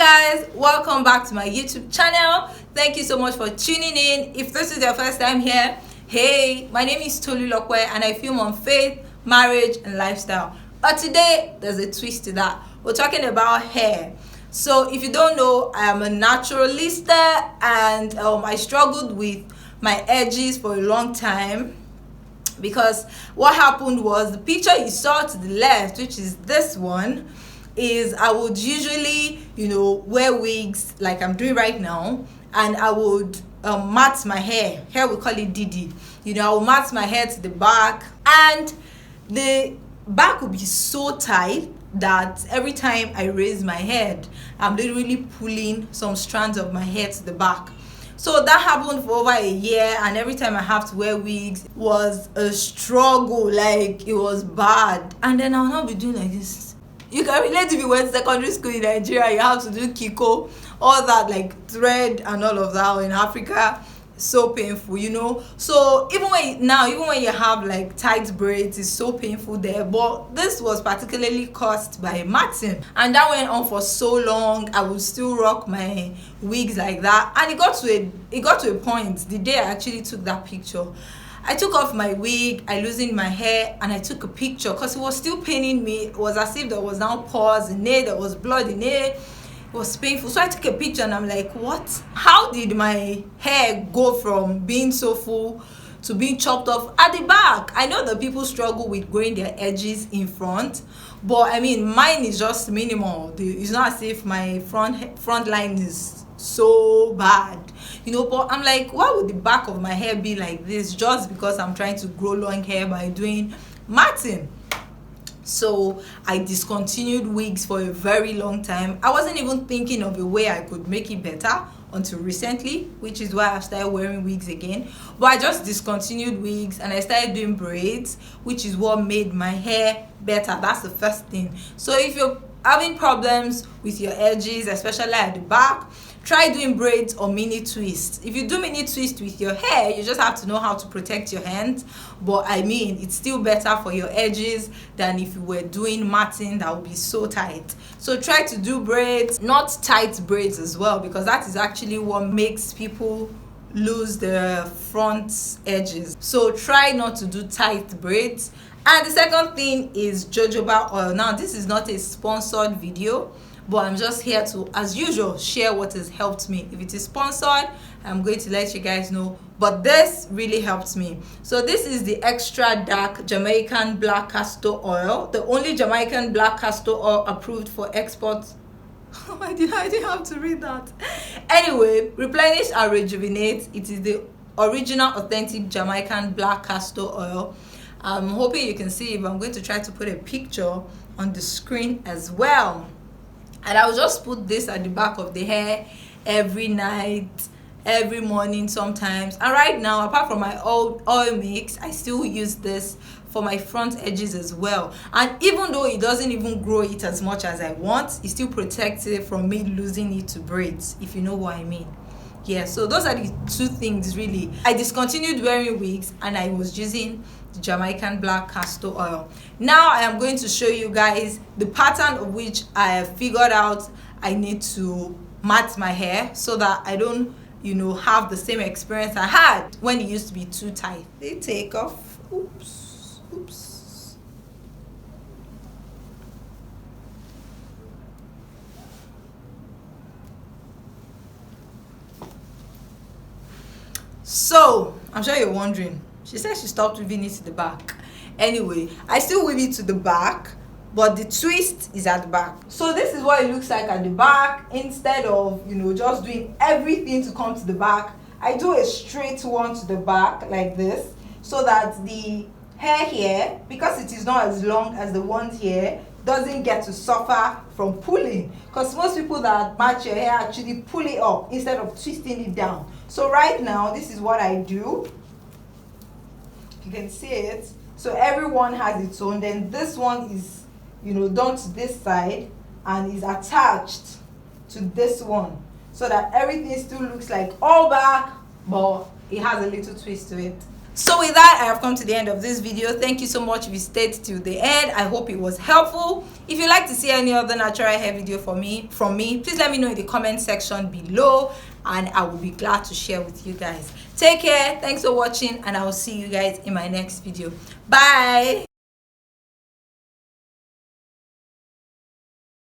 Guys, welcome back to my YouTube channel. Thank you so much for tuning in. If this is your first time here, hey, my name is Tolulope and I film on faith, marriage and lifestyle. But today there's a twist to that. We're talking about hair. So if you don't know, I am a naturalista and I struggled with my edges for a long time, because what happened was the picture you saw to the left, which is this one, is I would usually wear wigs like I'm doing right now, and I would mat my hair. Here we call it Didi. I would mat my hair to the back, and the back would be so tight that every time I raise my head, I'm literally pulling some strands of my hair to the back. So that happened for over a year, and every time I have to wear wigs was a struggle. Like, it was bad. And then I'll not be doing like this. You can relate if you went to secondary school in Nigeria. You have to do kiko, all that, like thread and all of that. In Africa, so painful, So even when you have like tight braids, it's so painful there. But this was particularly caused by matting, and that went on for so long. I would still rock my wigs like that, and it got to a point. The day I actually took that picture, I took off my wig, I loosened my hair, and I took a picture because it was still paining me. It was as if there was now pus in it, there was blood in it. It was painful. So I took a picture and I'm like, what? How did my hair go from being so full to being chopped off at the back? I know that people struggle with growing their edges in front, but I mean, mine is just minimal. It's not as if my front line is so bad, but I'm like, why would the back of my hair be like this just because I'm trying to grow long hair by doing matting? So I discontinued wigs for a very long time. I wasn't even thinking of a way I could make it better until recently, which is why I started wearing wigs again. But I just discontinued wigs and I started doing braids, which is what made my hair better. That's the first thing. So if you're having problems with your edges, especially at the back, try doing braids or mini twists. If you do mini twist with your hair, you just have to know how to protect your hands. But I mean, it's still better for your edges than if you were doing matting that would be so tight. So try to do braids, not tight braids as well, because that is actually what makes people lose their front edges. So try not to do tight braids. And the second thing is jojoba oil. Now, this is not a sponsored video, but I'm just here to, as usual, share what has helped me. If it is sponsored, I'm going to let you guys know, but this really helped me. So this is the extra dark Jamaican black castor oil, the only Jamaican black castor oil approved for export. I didn't have to read that. Anyway, replenish and rejuvenate. It is the original authentic Jamaican black castor oil. I'm hoping you can see it, but I'm going to try to put a picture on the screen as well. And I will just put this at the back of the hair every night, every morning sometimes. And right now, apart from my oil mix, I still use this for my front edges as well. And even though it doesn't even grow it as much as I want, it still protects it from me losing it to braids, if you know what I mean. Yeah, so those are the two things really. I discontinued wearing wigs and I was using the Jamaican black castor oil. Now I am going to show you guys the pattern of which I have figured out I need to mat my hair so that I don't have the same experience I had when it used to be too tight. They take off. Oops. So I'm sure you're wondering, she said she stopped weaving it to the back. Anyway, I still weave it to the back, but the twist is at the back. So this is what it looks like at the back. Instead of just doing everything to come to the back, I do a straight one to the back like this, so that the hair here, because it is not as long as the ones here, doesn't get to suffer from pulling, because most people that match your hair actually pull it up instead of twisting it down. So right now, this is what I do. You can see it. So everyone has its own. Then this one is done to this side and is attached to this one, so that everything still looks like all back, but it has a little twist to it. So with that, I have come to the end of this video. Thank you so much if you stayed till the end. I hope it was helpful. If you'd like to see any other natural hair video from me, please let me know in the comment section below, and I will be glad to share with you guys. Take care, thanks for watching, and I will see you guys in my next video. Bye.